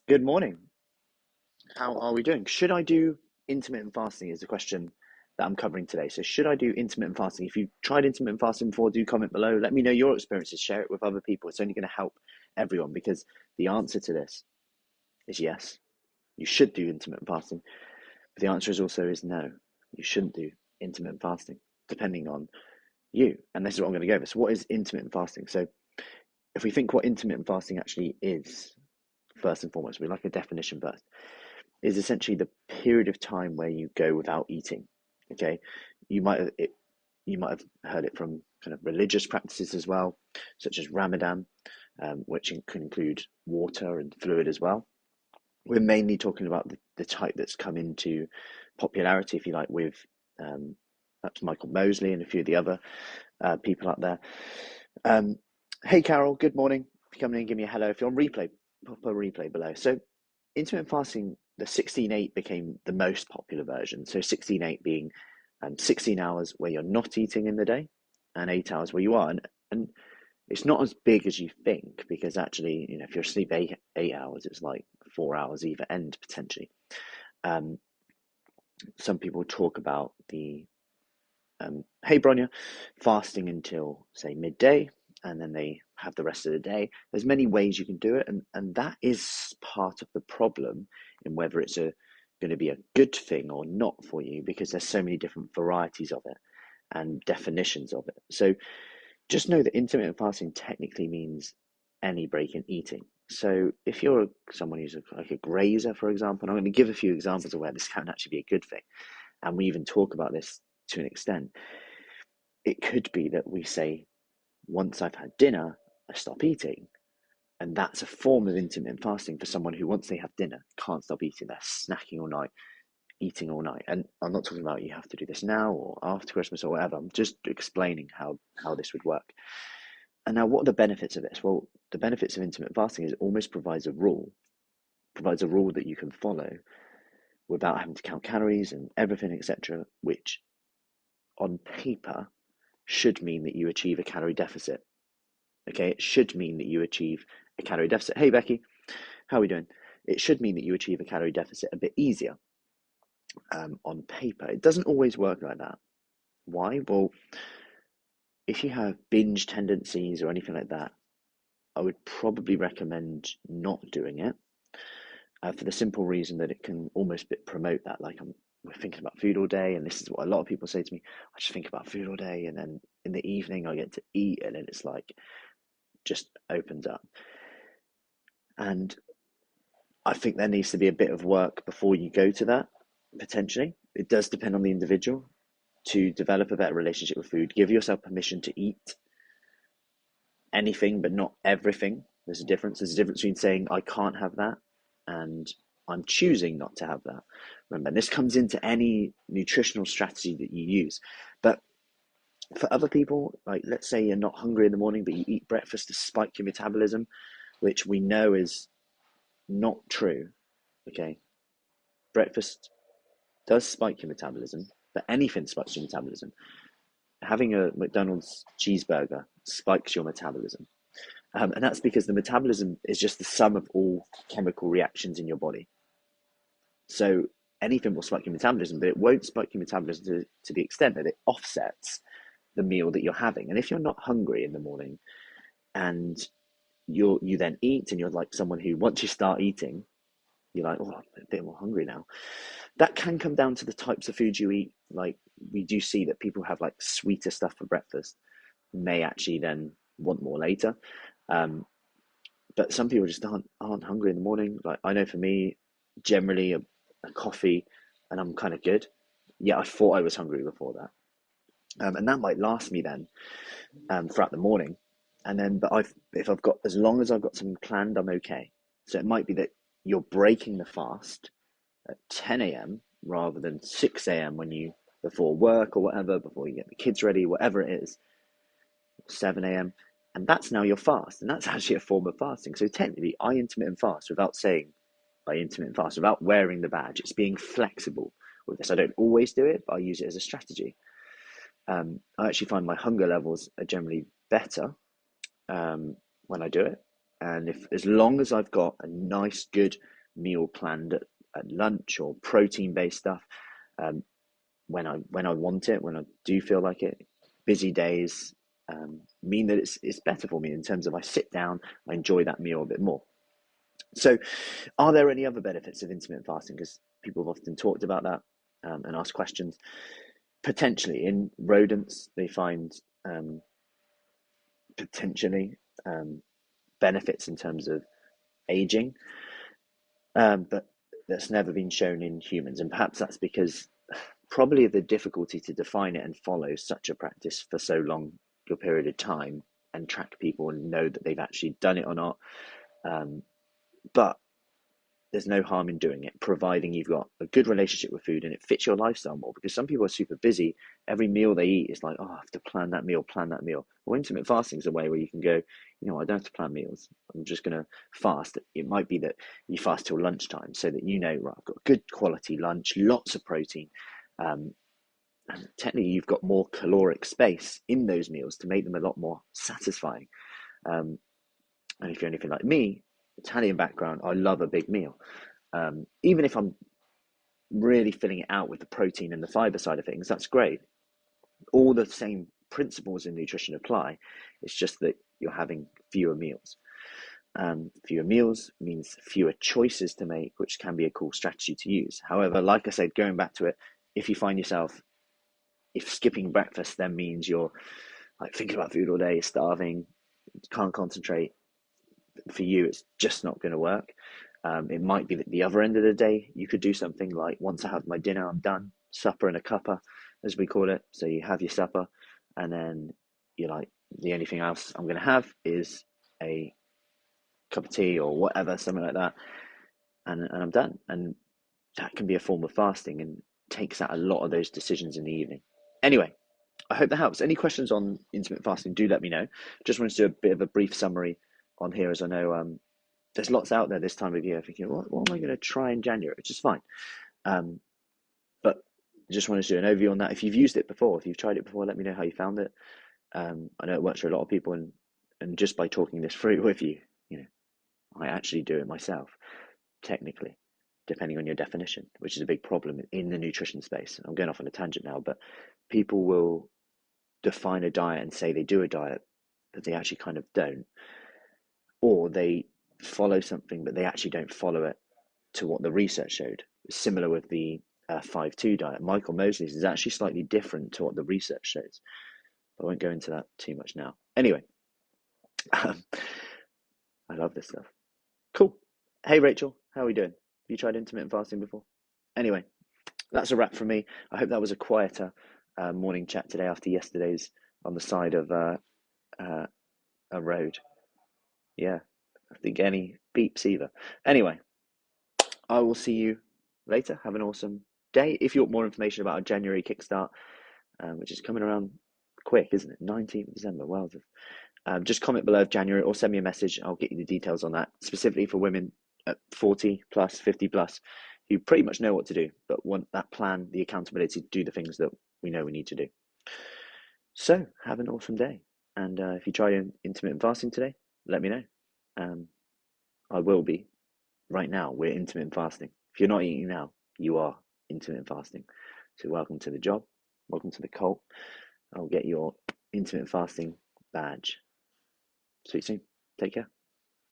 Good morning. How are we doing? Should I do intermittent fasting is the question that I'm covering today. So should I do intermittent fasting? If you've tried intermittent fasting before, do comment below. Let me know your experiences. Share it with other people. It's only going to help everyone because the answer to this is yes. You should do intermittent fasting. But the answer is also is no. You shouldn't do intermittent fasting, depending on you. And this is what I'm going to go over. So what is intermittent fasting? So if we think what intermittent fasting actually is, first and foremost, we like a definition first. Is essentially the period of time where you go without eating. Okay, you might have heard it from kind of religious practices as well, such as Ramadan, which can include water and fluid as well. We're mainly talking about the type that's come into popularity, if you like, with perhaps Michael Mosley and a few of the other people out there. Hey, Carol, good morning. If you come in and give me a hello, if you're on replay, pop a replay below. So intermittent fasting, the 16-8 became the most popular version. So 16-8 being 16 hours where you're not eating in the day and 8 hours where you are. And it's not as big as you think because actually, if you're asleep eight hours, it's like 4 hours either end potentially. Some people talk about the, hey Bronya, fasting until say midday and then they have the rest of the day. There's many ways you can do it, and that is part of the problem in whether it's going to be a good thing or not for you, because there's so many different varieties of it and definitions of it. So just know that intermittent fasting technically means any break in eating. So if you're someone who's like a grazer, for example, and I'm going to give a few examples of where this can actually be a good thing, and we even talk about this to an extent. It could be that we say, once I've had dinner, I stop eating. And that's a form of intermittent fasting for someone who, once they have dinner, can't stop eating. They're snacking all night, eating all night. And I'm not talking about you have to do this now or after Christmas or whatever. I'm just explaining how this would work. And now, what are the benefits of this? Well, the benefits of intermittent fasting is it almost provides a rule that you can follow without having to count calories and everything, etc., which on paper should mean that you achieve a calorie deficit. Okay, it should mean that you achieve a calorie deficit. Hey, Becky, how are we doing? It should mean that you achieve a calorie deficit a bit easier on paper. It doesn't always work like that. Why? Well, if you have binge tendencies or anything like that, I would probably recommend not doing it for the simple reason that it can almost promote that. Like we're thinking about food all day, and this is what a lot of people say to me. I just think about food all day, and then in the evening I get to eat, and then it's like just opens up. And I think there needs to be a bit of work before you go to that, potentially. It does depend on the individual to develop a better relationship with food. Give yourself permission to eat anything, but not everything. There's a difference. There's a difference between saying, I can't have that, and I'm choosing not to have that. Remember, this comes into any nutritional strategy that you use. But for other people, like let's say you're not hungry in the morning, but you eat breakfast to spike your metabolism, which we know is not true. Okay, breakfast does spike your metabolism, but anything spikes your metabolism. Having a McDonald's cheeseburger spikes your metabolism. And that's because the metabolism is just the sum of all chemical reactions in your body. So anything will spike your metabolism, but it won't spike your metabolism to the extent that it offsets the meal that you're having. And if you're not hungry in the morning and you then eat, and you're like someone who, once you start eating, you're like, oh, I'm a bit more hungry now. That can come down to the types of food you eat. Like we do see that people have like sweeter stuff for breakfast, may actually then want more later. But some people just aren't hungry in the morning. Like I know for me, generally a coffee and I'm kind of good. Yeah, I thought I was hungry before that. And that might last me then throughout the morning. And then, but if I've got, as long as I've got something planned, I'm okay. So it might be that you're breaking the fast at 10 a.m. rather than 6 a.m. when you, before work or whatever, before you get the kids ready, whatever it is, 7 a.m. And that's now your fast. And that's actually a form of fasting. So technically, I intermittent fast without saying I intermittent fast, without wearing the badge. It's being flexible with this. I don't always do it, but I use it as a strategy. I actually find my hunger levels are generally better when I do it. And if, as long as I've got a nice, good meal planned at lunch or protein-based stuff when I want it, when I do feel like it. Busy days mean that it's better for me in terms of I sit down, I enjoy that meal a bit more. So, are there any other benefits of intermittent fasting? Because people have often talked about that and asked questions. Potentially, in rodents, they find potentially benefits in terms of aging, but that's never been shown in humans. And perhaps that's because probably the difficulty to define it and follow such a practice for so long a period of time and track people and know that they've actually done it or not. But there's no harm in doing it, providing you've got a good relationship with food and it fits your lifestyle more. Because some people are super busy. Every meal they eat is like, oh, I have to plan that meal. Well, intermittent fasting is a way where you can go, I don't have to plan meals. I'm just going to fast. It might be that you fast till lunchtime so that right, I've got good quality lunch, lots of protein. And technically, you've got more caloric space in those meals to make them a lot more satisfying. And if you're anything like me, Italian background, I love a big meal. Even if I'm really filling it out with the protein and the fiber side of things, that's great. All the same principles in nutrition apply. It's just that you're having fewer meals. Fewer meals means fewer choices to make, which can be a cool strategy to use. However, like I said, going back to it, if you find yourself, if skipping breakfast then means you're like thinking about food all day, starving, can't concentrate, for you, it's just not going to work. It might be that the other end of the day, you could do something like, once I have my dinner, I'm done. Supper and a cuppa, as we call it. So you have your supper, and then you're like, the only thing else I'm going to have is a cup of tea or whatever, something like that, and I'm done. And that can be a form of fasting and takes out a lot of those decisions in the evening. Anyway, I hope that helps. Any questions on intermittent fasting, do let me know. Just wanted to do a bit of a brief summary on here, as I know there's lots out there this time of year thinking, what am I going to try in January, which is fine. But just wanted to do an overview on that. If you've used it before, if you've tried it before, let me know how you found it. I know it works for a lot of people, and just by talking this through with you, I actually do it myself, technically, depending on your definition, which is a big problem in the nutrition space. I'm going off on a tangent now, but people will define a diet and say they do a diet, but they actually kind of don't. Or they follow something, but they actually don't follow it to what the research showed. Similar with the 5-2 diet. Michael Mosley's is actually slightly different to what the research shows. I won't go into that too much now. Anyway, I love this stuff. Cool. Hey, Rachel, how are we doing? Have you tried intermittent fasting before? Anyway, that's a wrap from me. I hope that was a quieter morning chat today after yesterday's on the side of a road. Yeah, I think any beeps either. Anyway, I will see you later. Have an awesome day. If you want more information about our January Kickstart, which is coming around quick, isn't it? 19th of December. Wow. Just comment below January or send me a message. I'll get you the details on that, specifically for women at 40 plus, 50 plus, who pretty much know what to do, but want that plan, the accountability to do the things that we know we need to do. So have an awesome day. And if you try intermittent fasting today, let me know. I will be. Right now, we're intermittent fasting. If you're not eating now, you are intermittent fasting. So welcome to the job. Welcome to the cult. I'll get your intermittent fasting badge. See you soon. Take care.